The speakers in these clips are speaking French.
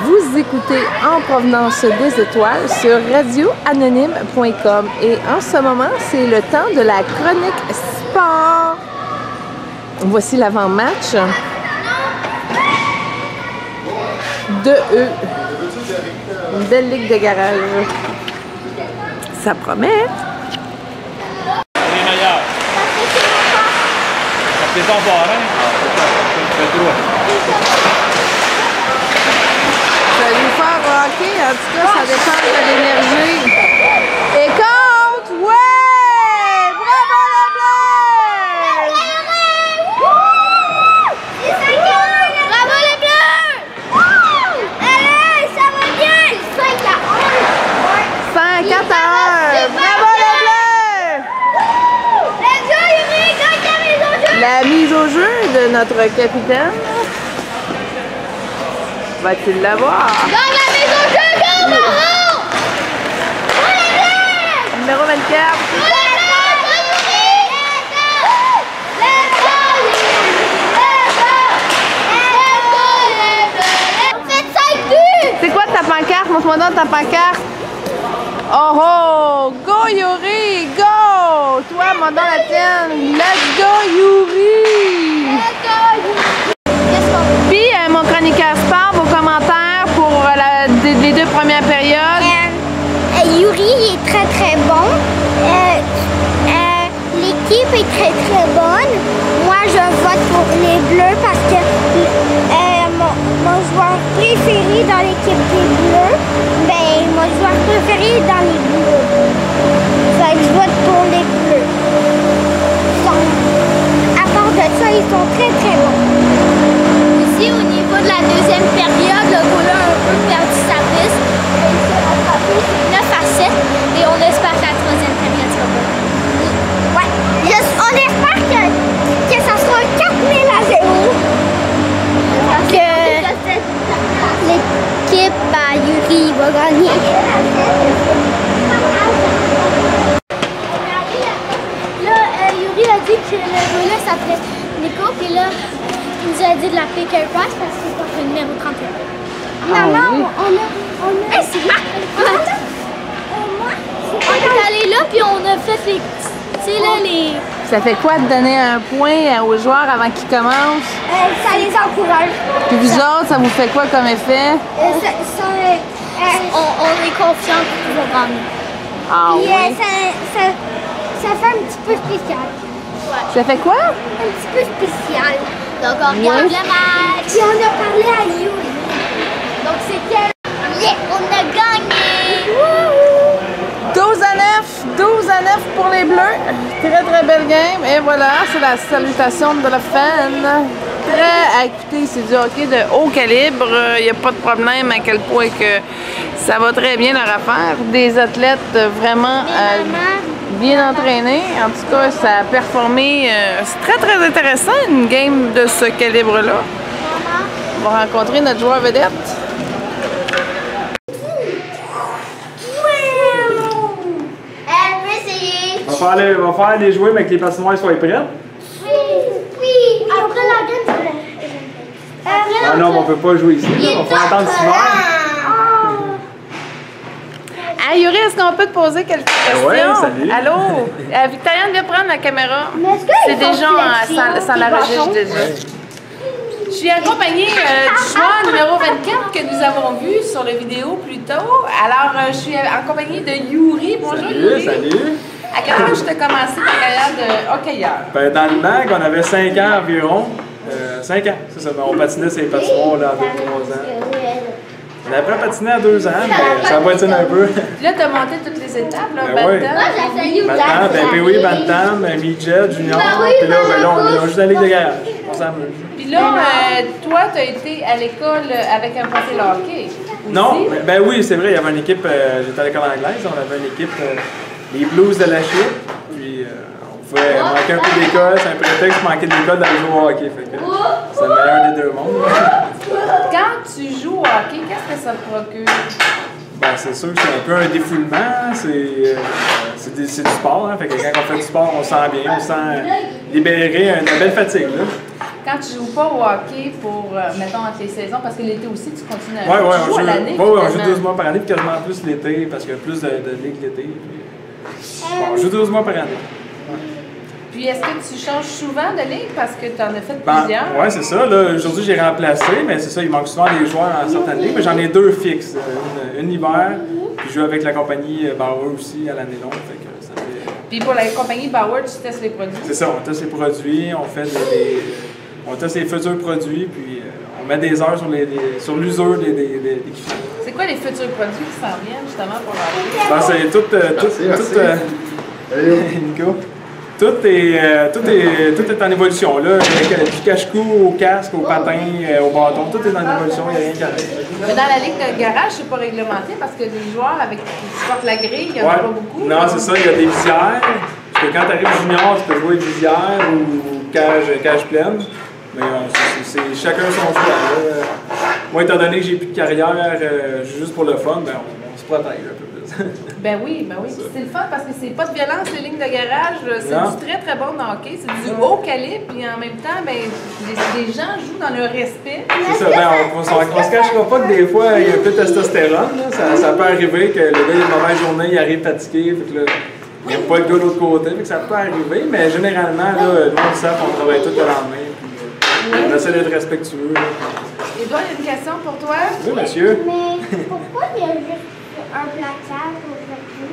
Vous écoutez En provenance des étoiles sur radioanonyme.com et en ce moment, c'est le temps de la chronique sport. Voici l'avant-match de eux. Une belle ligue de garage. Ça promet. Les meilleurs. C'est ton parrain. Ça va nous faire rocker, en tout cas, ça dépend de l'énergie. Et compte! Ouais! Bravo le bleu! Bravo les bleus! Allez, ça va bien! 5 à 1! 5 à 1! Bravo le bleu! La mise au jeu de notre capitaine. Va-t-il l'avoir? Dans la mise au jeu, go, Maron! Numéro 24. C'est quoi ta pancarte? Montre-moi donc ta pancarte. Oh oh! Go Yuri! Go! Toi, montre donc la tienne. Let's go Yuri! Puis mon chroniqueur sport, vos commentaires pour les deux premières périodes. Yuri est très très bon. L'équipe est très très bonne. Moi je vote pour les Bleus parce que mon joueur préféré dans l'équipe des Bleus, mon joueur préféré dans les Bleus. Fait que je vote pour les Bleus. À part de ça, ils sont très très bons. Aussi au niveau de la deuxième période, le goaler a un peu perdu sa piste. Il s'est rattrapé 9 à 7 et on espère que la troisième période sera bonne. Ouais. On espère que ça sera 4-0 à 0. Que l'équipe Yuri va gagner. Là, Yuri a dit que le goaler s'appelait Nico, puis là, il nous a dit de l'appeler Carey Price parce qu'il porte le numéro 31. Maman, oui. on est allé là, puis on a fait les... Tu sais, là, les... Ça fait quoi de donner un point aux joueurs avant qu'ils commencent? Ça les encourage. Puis vous autres, ça vous fait quoi comme effet? On est confiants qu'ils vont gagner. Ah oui? Ça fait un petit peu spécial. Ouais. Ça fait quoi? Un petit peu spécial. Donc on regarde le match. Puis on a parlé à Yuri. Donc c'était... Yeah, on a gagné! 12 à 9 pour les Bleus. Très très belle game. Et voilà, c'est la salutation de la fan. Très à écouter, c'est du hockey de haut calibre. Il n'y a pas de problème à quel point que ça va très bien leur affaire. Des athlètes vraiment bien entraînés. En tout cas, ça a performé. C'est très très intéressant une game de ce calibre-là. On va rencontrer notre joueur vedette. On va faire les jouer, mais que les patinoires soient prêtes. Oui. Après la game, Ah non, on peut pas jouer ici. Là. On va attendre 6 heures. Hey Yuri, est-ce qu'on peut te poser quelques questions? Oui, salut. Allô? Victoriane, viens prendre la caméra. C'est déjà sans la registre déjà. Je suis accompagnée du joueur numéro 24 que nous avons vu sur la vidéo plus tôt. Alors, je suis accompagnée de Yuri. Bonjour Yuri. Salut. À quel âge tu as commencé ta carrière de hockeyeur? Ben, dans le mag, on avait 5 ans environ. 5 ans, c'est ça. On patinait ces patinoires là, à 2-3 ans. On avait pas patiné à 2 ans, mais ça patine un peu. Là, tu as monté toutes les étapes, là, Ben oui. Bantam. Ben oui, Bantam, midget, junior. Puis là, on est juste dans la ligue de garage. On s'amuse. Puis là, toi, tu as été à l'école avec un profil hockey. Aussi. Non, ben oui, c'est vrai, il y avait une équipe, j'étais à l'école anglaise, on avait une équipe, les Blues de la Chute. Puis on pouvait manquer un peu d'école, c'est un prétexte pour manquer d'école dans le jeu au hockey. Fait que c'est le meilleur des deux mondes. Quand tu joues au hockey, qu'est-ce que ça te procure? Ben, c'est sûr que c'est un peu un défoulement, c'est du sport, hein, fait que quand on fait du sport, on se sent bien, on se sent libéré, une belle fatigue. Là. Quand tu joues pas au hockey pour, mettons, entre les saisons, parce que l'été aussi, tu continues à jouer. Tu joues à l'année. Oui, on joue 12 mois par année, puis quasiment plus l'été, parce qu'il y a plus de ligues l'été. Bon, on joue 12 mois par année. Ouais. Puis est-ce que tu changes souvent de ligue parce que tu en as fait plusieurs? Oui, c'est ça. Aujourd'hui, j'ai remplacé, mais c'est ça, il manque souvent des joueurs dans certaines ligues. Mais j'en ai 2 fixes. Une hiver, puis je joue avec la compagnie Bauer aussi à l'année longue. Fait que ça fait... Puis pour la compagnie Bauer, tu testes les produits? C'est ça, on teste les produits, on fait on teste les futurs produits, puis on met des heures sur l'usure des équipements. C'est quoi les futurs produits qui s'en viennent justement pour la Ben, c'est Nico. Tout est en évolution. Là, du cache-cou au casque, au patin, au bâton, tout est en évolution, il n'y a rien qui arrive. Mais dans la ligue de garage, c'est pas réglementé parce que des joueurs qui portent la grille, il n'y en a pas beaucoup. Non, c'est ça, il y a des visières. Parce que quand tu arrives junior, tu peux jouer visière ou cage pleine. Mais c'est chacun son choix. Moi, étant donné que j'ai plus de carrière, juste pour le fun, ben, on se protège un peu plus. Ben oui. C'est le fun parce que c'est pas de violence, les lignes de garage. C'est du très très bon hockey. C'est du haut calibre. Puis en même temps, ben, les gens jouent dans le respect. C'est ça. Ben, on se cachera pas que des fois, il y a un peu de testostérone. Là. Ça peut arriver que le gars, il a une mauvaise journée, il arrive fatigué. Fait que là, il n'y a pas le gars de l'autre côté. Fait que ça peut arriver. Mais généralement, là, nous, on sait qu'on travaille tout le lendemain. On essaie d'être respectueux. Édouard, il y a une question pour toi. Oui, monsieur. Mais pourquoi il y a juste un placard au rugby?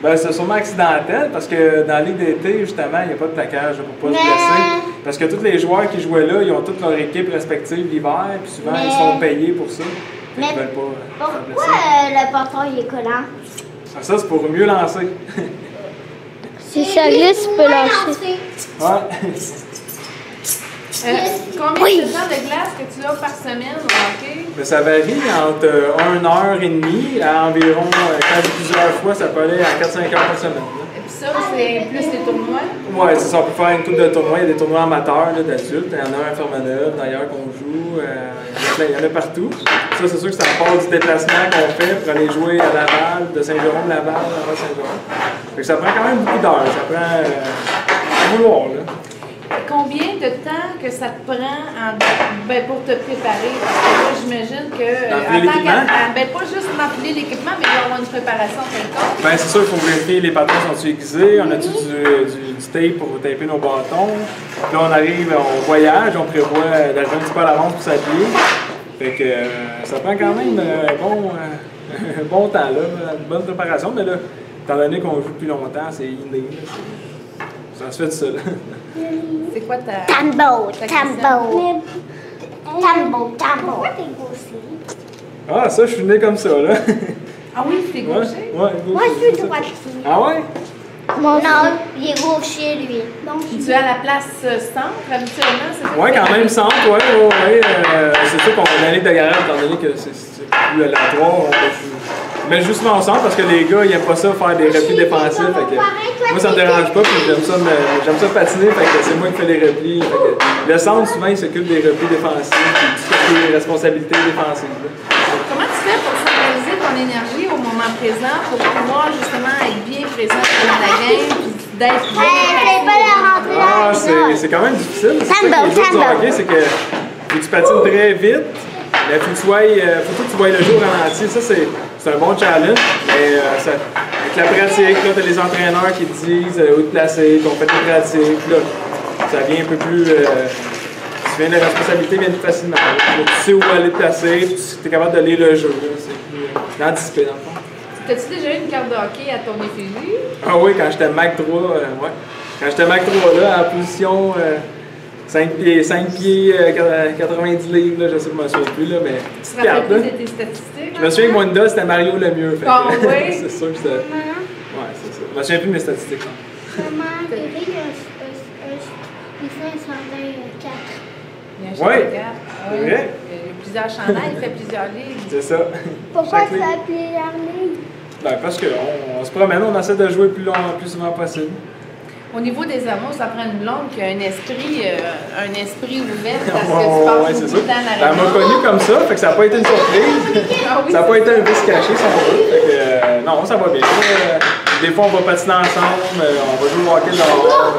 Ben, c'est sûrement accidentel parce que dans la Ligue d'été, justement, il n'y a pas de placage pour ne pas se blesser. Parce que tous les joueurs qui jouaient là, ils ont toute leur équipe respective l'hiver, puis souvent ils sont payés pour ça. Ils veulent pas pourquoi le pantalon est collant? Ça, c'est pour mieux lancer. Si ça glisse, tu peux lâcher. Ouais. Combien de temps de glace que tu as par semaine au hockey? Mais ça varie entre 1h30 à environ, quand j'ai plusieurs fois, ça peut aller à 4-5 heures par semaine. Et puis ça, c'est plus les tournois? Oui, c'est ça. On peut faire une couple de tournois. Il y a des tournois amateurs d'adultes. Il y en a un à Fermeneuve, d'ailleurs, qu'on joue. Il y en a partout. Ça, c'est sûr que ça part du déplacement qu'on fait pour aller jouer à Laval, de Saint-Jérôme-Laval à Saint-Jérôme. Fait que ça prend quand même beaucoup d'heures. Ça prend un vouloir, là. Combien de temps que ça te prend pour te préparer? Parce que là, j'imagine que pas juste d'empiler l'équipement, mais il va y avoir une préparation quelconque. Ben, c'est sûr qu'il faut vérifier les patrons sont aiguisés, on a-tu du tape pour taper nos bâtons. Là, on arrive, on voyage, on prévoit d'arriver un petit peu à l'avance pour s'habiller. Fait que ça prend quand même un bon temps, là, une bonne préparation, mais là, étant donné qu'on joue depuis longtemps, c'est inné. Ça se fait tout seul. C'est quoi ta Tambo. Pourquoi t'es gaucher? Ah, ça, je suis né comme ça, là. Ah oui, t'es gaucher? Ouais, Moi, je suis droitier. Ah ouais? Non, il est gaucher, lui. Donc, tu es à la place centre, habituellement? Oui, quand même centre, oui. C'est sûr qu'on a une ligue de garage, étant donné que c'est plus aléatoire. Mais justement au centre, parce que les gars, ils n'aiment pas ça faire des replis défensifs. Fait que, moi, ça me dérange pas, puis j'aime ça patiner, fait que c'est moi qui fais les replis. Fait que, le centre, souvent, il s'occupe des replis défensifs, puis des responsabilités défensives. Comment tu fais pour centraliser ton énergie au moment présent, pour pouvoir justement être bien présent dans la game, puis d'être bien c'est quand même difficile. C'est ça qui est dur du hockey, c'est que faut que tu patines très vite. Il faut que tu vois le jour ralenti. Ça, c'est un bon challenge. Mais avec la pratique, tu as les entraîneurs qui te disent où te placer, qu'on fait des pratiques. Là, ça vient un peu plus. Tu viens de responsabilité bien plus facilement. Là, tu sais où aller te placer, tu es capable de lire le jeu. C'est plus anticipé dans le fond. T'as-tu déjà eu une carte de hockey à ton effigie? Ah oui, quand j'étais Mac 3, ouais. Quand j'étais Mac 3, là, en position 5 pieds, 90 livres, là, je sais pas, je me souviens plus, là, mais. Tu te rappelles plus de tes statistiques? Je me souviens que Wanda, c'était Mario Lemieux. Ah oui? C'est sûr que c'était. Ouais, c'est ça. Je me souviens plus de mes statistiques. Maman, Eric, il fait un chandail 4. Il y a un chandail 4. Ah, oui. Il y a plusieurs chandails, il fait plusieurs ligues. C'est ça. Pourquoi ça fait plusieurs ligues? Ben, parce qu'on se promène, on essaie de jouer plus souvent possible. Au niveau des amours, ça prend une blonde qui a un esprit ouvert parce que tu passes beaucoup de temps à la Elle m'a connu comme ça, fait que ça n'a pas été une surprise. Ça n'a pas été un vice caché, si on veut. Fait que, non, ça va bien. Des fois, on va patiner ensemble, on va jouer au hockey dehors.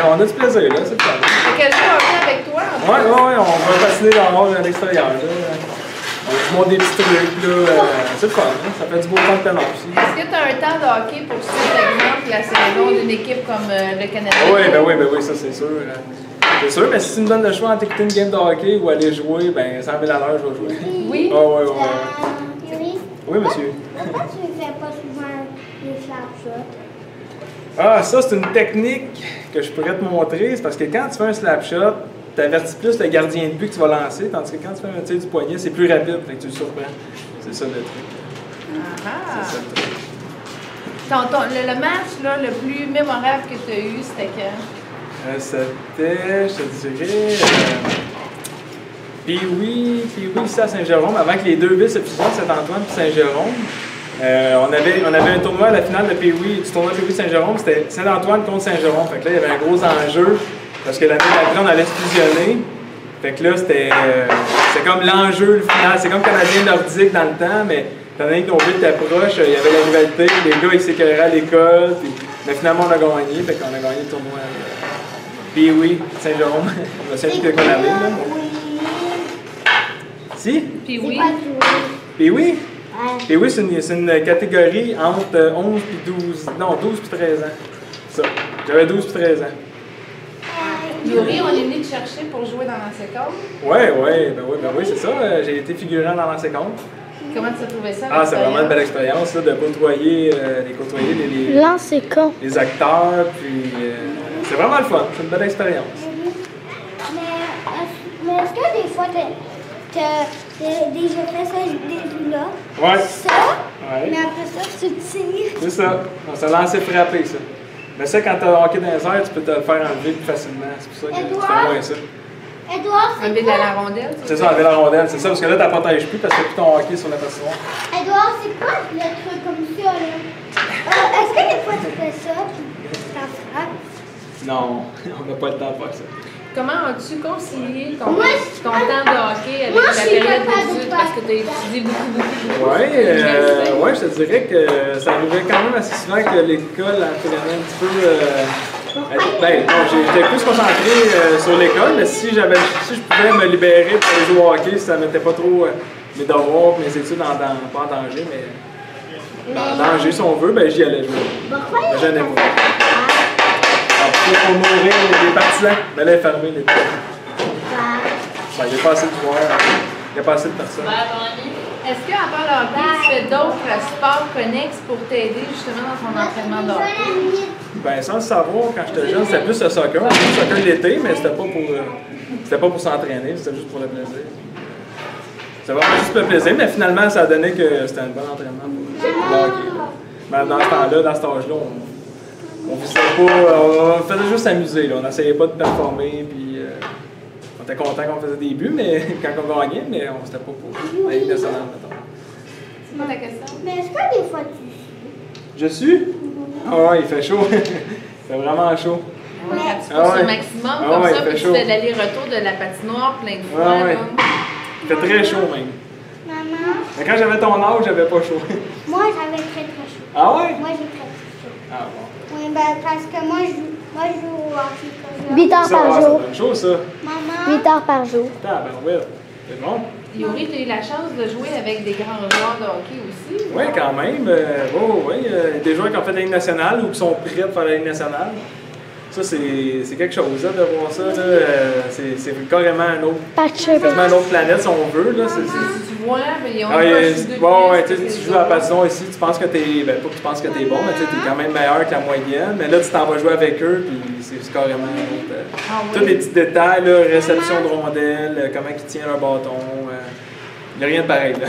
On a du plaisir, là, c'est le fun. Fait qu'elle joue hockey avec toi? Ouais, on va patiner dans à l'extérieur, là. On monte des petits trucs, là. C'est le fun, hein? Ça fait du beau temps de pénal aussi. Est-ce que tu as un temps de hockey pour suivre, par exemple, la saison d'une équipe comme le Canada? Oui, ça c'est sûr. C'est sûr, mais si tu me donnes le choix entre écouter une game de hockey ou aller jouer, ben 100 000 à l'heure, je vais jouer. Oui? Oh, oui. Yuri, Oui, monsieur. pourquoi tu ne fais pas souvent les slapshots? Ah, ça, c'est une technique que je pourrais te montrer. C'est parce que quand tu fais un slap shot, tu avertis plus le gardien de but que tu vas lancer, tandis que quand tu fais un tir du poignet, c'est plus rapide, fait que tu le surprends. C'est ça le truc. Ah! C'est ça le truc. Le match là, le plus mémorable que tu as eu, c'était quand? C'était, je te dirais, Pee-Wee ici à Saint-Jérôme, avant que les deux villes se fusionnent, Saint-Antoine et Saint-Jérôme. On avait un tournoi à la finale de Pee-Wee, du tournoi Pee-Wee Saint-Jérôme, c'était Saint-Antoine contre Saint-Jérôme. Fait que là, il y avait un gros enjeu, parce que l'année d'après, on allait se fusionner. Fait que là, c'était comme l'enjeu, le final. C'est comme Canadien nordique dans le temps, mais étant donné que nos villes étaient proches, il y avait la rivalité, les gars, ils s'écœuraient à l'école, mais finalement, on a gagné, fait qu'on a gagné le tournoi. Pee-Wee Saint-Jérôme, je me souviens plus de quoi on avait, là. Si? Puis oui. Pee-Wee? Ouais. Pee-Wee, c'est une catégorie entre 11 et 12, non, 12 et 13 ans. Ça. J'avais 12 et 13 ans. Yuri, on est venu te chercher pour jouer dans l'Ancécom. Oui, c'est ça. J'ai été figurant dans l'Ancécom. Comment tu as trouvé ça? Ah, c'est vraiment une belle expérience, là, de côtoyer, les acteurs, puis c'est vraiment le fun. C'est une belle expérience. Mais est-ce que des fois, t'as déjà fait ça là? Ouais. Ça? Ouais. Mais après ça, tu tires. C'est ça. On s'est lancé frapper, ça. Mais ça, quand t'as hockey dans les airs, tu peux te le faire enlever plus facilement. C'est pour ça que tu fais moins ça. Edouard, c'est Enlever quoi? la rondelle? C'est ça, enlever la rondelle. C'est ça, parce que là, t'as protèges plus parce que plus ton hockey sur la patinoire. Edouard, c'est quoi le truc comme ça, là? Est-ce que des fois tu fais ça, puis t'en frappes? Non, on n'a pas le temps de faire ça. Comment as-tu concilié ton Moi, temps de hockey avec moi, la je suis période capable de d'études faire. parce que tu as étudié beaucoup? Ouais, je te dirais que ça arrivait quand même assez souvent que l'école apprenait un petit peu. Non, j'étais plus concentré sur l'école, mais si je pouvais me libérer pour aller jouer au hockey, si ça ne mettait pas trop mes devoirs, mes études pas en danger, mais en danger si on veut, ben j'y allais jouer. Mais j'en ai pas. Pour nourrir les partisans, mais là, fermé les portes. Il n'y a pas assez de joueurs, il n'y a pas assez de personnes. Est-ce qu'à part le hockey, tu fais d'autres sports connexes pour t'aider justement dans ton entraînement de hockey? Ben, sans le savoir, quand j'étais jeune, c'était plus le soccer. C'était le soccer l'été, mais c'était pas pour s'entraîner, c'était juste pour le plaisir. C'était vraiment juste pour le plaisir, mais finalement, ça a donné que c'était un bon entraînement pour le hockey. Mais dans ce temps-là, dans cet âge-là, on faisait pas, on faisait juste s'amuser. On n'essayait pas de performer, puis on était content qu'on faisait des buts, mais quand on gagnait, mais on s'était pas pour la Ligue nationale, mettons. C'est quoi ta question? Mais est-ce que des fois tu... Je suis? Ah ouais, il fait chaud. C'est vraiment chaud. Quand tu pousses au maximum comme ça, puis tu fais l'aller-retour de la patinoire plein de fois. Ouais. Il fait très chaud même. Maman, Mais quand j'avais ton âge, j'avais pas chaud. moi j'avais très chaud. Ah ouais? Moi j'ai très chaud. Ah bon. Oui, ben parce que moi je joue au hockey comme ça. 8 heures Ça, par ça jour. donne chaud, ça. Maman, 8 heures par jour. Ben c'est bon. Yuri, tu as eu la chance de jouer avec des grands joueurs de hockey aussi? Oui, quand même. Il y a des joueurs qui ont fait la Ligue nationale ou qui sont prêts pour faire la Ligue nationale. Ça, c'est quelque chose là, de voir ça. C'est carrément quasiment une autre planète, si on veut. Là. Si tu vois, mais ils ont Tu joues à la patinoire ici, tu penses que t'es. Ben, pas que tu penses que t'es bon, mais tu es quand même meilleur que la moyenne. Mais là, tu t'en vas jouer avec eux, puis c'est carrément une autre. Tous les petits détails, là, réception de rondelles, comment ils tiennent leur bâton. Il n'y a rien de pareil. Là.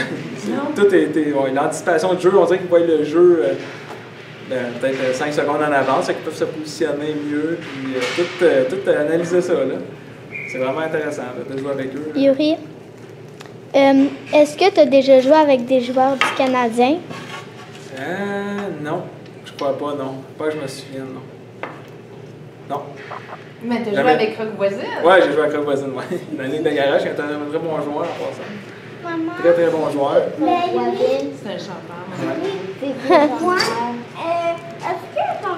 Tout est. L'anticipation de jeu, on dirait qu'ils voient le jeu. Peut-être 5 secondes en avance, qu'ils peuvent se positionner mieux, puis tout analyser ça. C'est vraiment intéressant là, de jouer avec eux. Là. Yuri, est-ce que tu as déjà joué avec des joueurs du Canadien? Non, je crois pas, non. Pas que je me souvienne, non. Non. Mais tu as joué avec Rock Voisine? Oui, j'ai joué avec Rock Voisine, oui. Dans la Ligue de garage, qui est un très bon joueur en passant. maman, Très, très bon joueur. C'est un chanteur. moi, est-ce que ton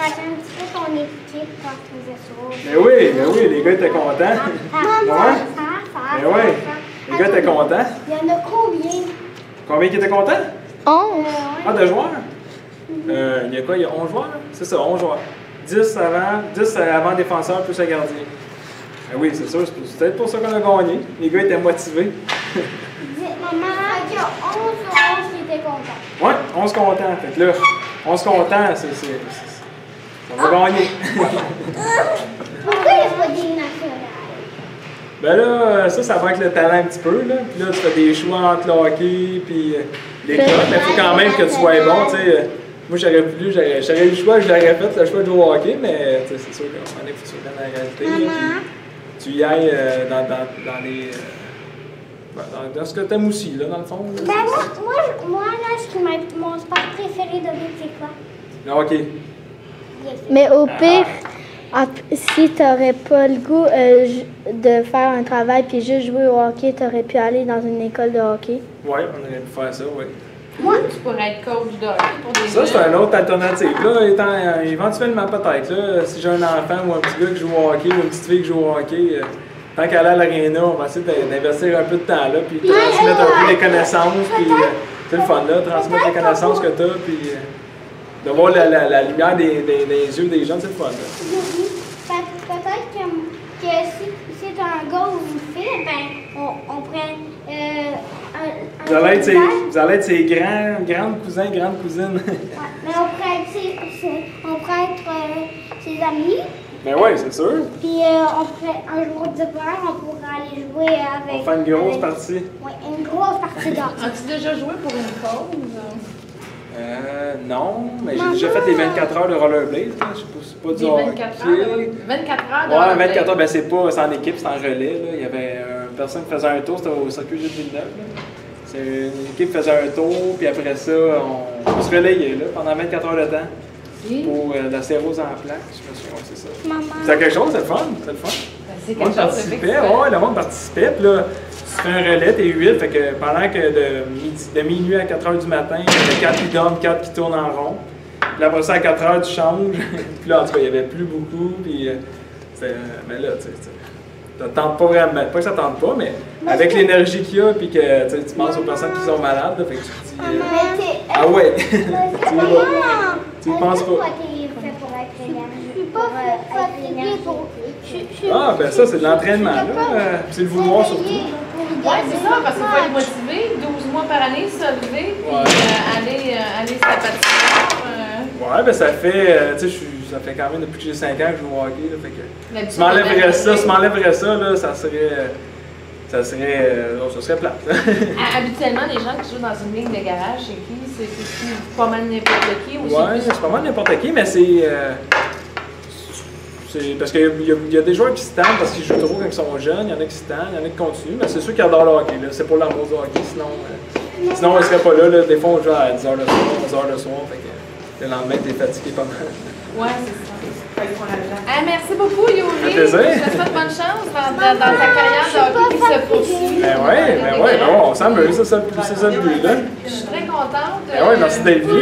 un petit peu ton ton équipe quand tu faisais ça. Mais oui, les gars étaient contents. Maman, Mais oui, les gars étaient contents. il y en a combien? Combien qui étaient contents? 11. Ah, de joueurs? Il y a quoi? Il y a 11 joueurs? C'est ça, 11 joueurs. 10 avant défenseur plus un gardien. Ben oui, c'est sûr, c'est peut-être pour ça qu'on a gagné. Les gars étaient motivés. Maman, il y a 11 qui étaient contents. Ouais, 11 contents. Fait que là, 11 contents, on va gagner. Pourquoi il n'y a pas d'hymne national? Ben là, ça va avec le talent un petit peu, là. Puis là, tu fais des choix entre le hockey puis l'école. Mais il faut quand même que tu sois bon, tu sais. Moi, j'aurais eu le choix, je l'aurais fait, le choix de jouer au hockey, mais c'est sûr qu'on est foutu dans la réalité. Là, puis tu y ailles dans les... dans ce que t'aimes aussi, là, dans le fond. Là, Ben moi là, mon sport préféré de vie, c'est quoi? Le hockey. Mais au pire, si t'aurais pas le goût de faire un travail puis juste jouer au hockey, t'aurais pu aller dans une école de hockey. Ouais, on aurait pu faire ça, oui. Tu pourrais être coach de hockey pour des Ça, c'est une autre alternative. Là, éventuellement, peut-être, là, si j'ai un enfant ou un petit gars qui joue au hockey ou une petite fille qui joue au hockey, tant qu'elle est à l'aréna, on va essayer d'investir un peu de temps là, puis transmettre un peu les connaissances, puis c'est le fun là, transmettre les connaissances que tu as, puis de voir la lumière des yeux des jeunes, c'est le fun. Là. Peut-être que si c'est un gars ou une fille, ben, on pourrait Vous allez être ses grands cousins, grandes cousines. Ouais, mais on pourrait être ses amis. Ben oui, c'est sûr. Puis on pourrait, un jour d'hiver, on pourrait aller jouer avec... On fait une grosse partie. Oui, une grosse partie d'hockey. As-tu déjà joué pour une cause? Non, mais j'ai déjà fait les 24 heures de rollerblade. Je sais pas du hockey. 24 heures de Ouais, 24 heures, ben c'est en équipe, c'est en relais. Là. Il y avait une personne qui faisait un tour, c'était au circuit Gilles Villeneuve. C'est une équipe qui faisait un tour, puis après ça, on se relayait là, pendant 24 heures de temps. Pour la sclérose en plaques, je me souviens, c'est ça. C'est quelque chose, c'est le fun, c'est le fun. C'est Le monde participait, ouais, le monde participait, puis là, tu fais un relais, t'es 8, fait que pendant que de minuit à 4 heures du matin, il y avait 4 qui dorment, 4 qui tournent en rond. Puis après ça, à 4 heures, tu changes. Puis là, en tout cas, il n'y avait plus beaucoup, puis mais là, tu sais, ça tente pas vraiment, pas que ça tente pas, mais avec l'énergie qu'il y a, puis que tu penses aux personnes qui sont malades, là, fait que tu te dis, ah ouais, tu y penses pas. Je suis pas fatiguée pour... Ah, ben ça, c'est de l'entraînement, là. C'est le vouloir surtout. Oui, c'est ça, parce qu'il faut être motivé, 12 mois par année, se lever, puis aller sur la patinoire. Ouais, ben ça fait, tu sais, ça fait quand même depuis que j'ai 5 ans que je joue au hockey, là, fait que tu m'enlèverais ça, là, ça serait plate. Habituellement, les gens qui jouent dans une ligne de garage, c'est qui? C'est pas mal n'importe qui aussi? Ouais, c'est pas mal n'importe qui, mais c'est parce qu'il y a des joueurs qui se tannent parce qu'ils jouent trop quand ils sont jeunes, il y en a qui se tannent, il y en a qui continuent, mais c'est ceux qui adorent le hockey, là. C'est pour l'amour du hockey, sinon on ne serait pas là, Des fois, on joue à 10h le soir, 11h le soir, fait que le lendemain, t'es fatigué pas mal. Ouais, c'est ça. Merci beaucoup, Yuri. Ça fait plaisir. Je te souhaite bonne chance dans ta carrière de hockey qui se poursuit. Ben ouais, on s'amuse, c'est ça le but, là. Je suis très contente. Ben ouais, merci d'être venu.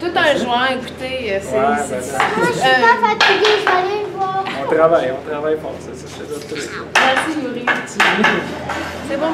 Tout un joint, écoutez, c'est... Je suis pas fatiguée, je vais aller le voir. On travaille fort, c'est ça. Merci, Yuri. C'est bon,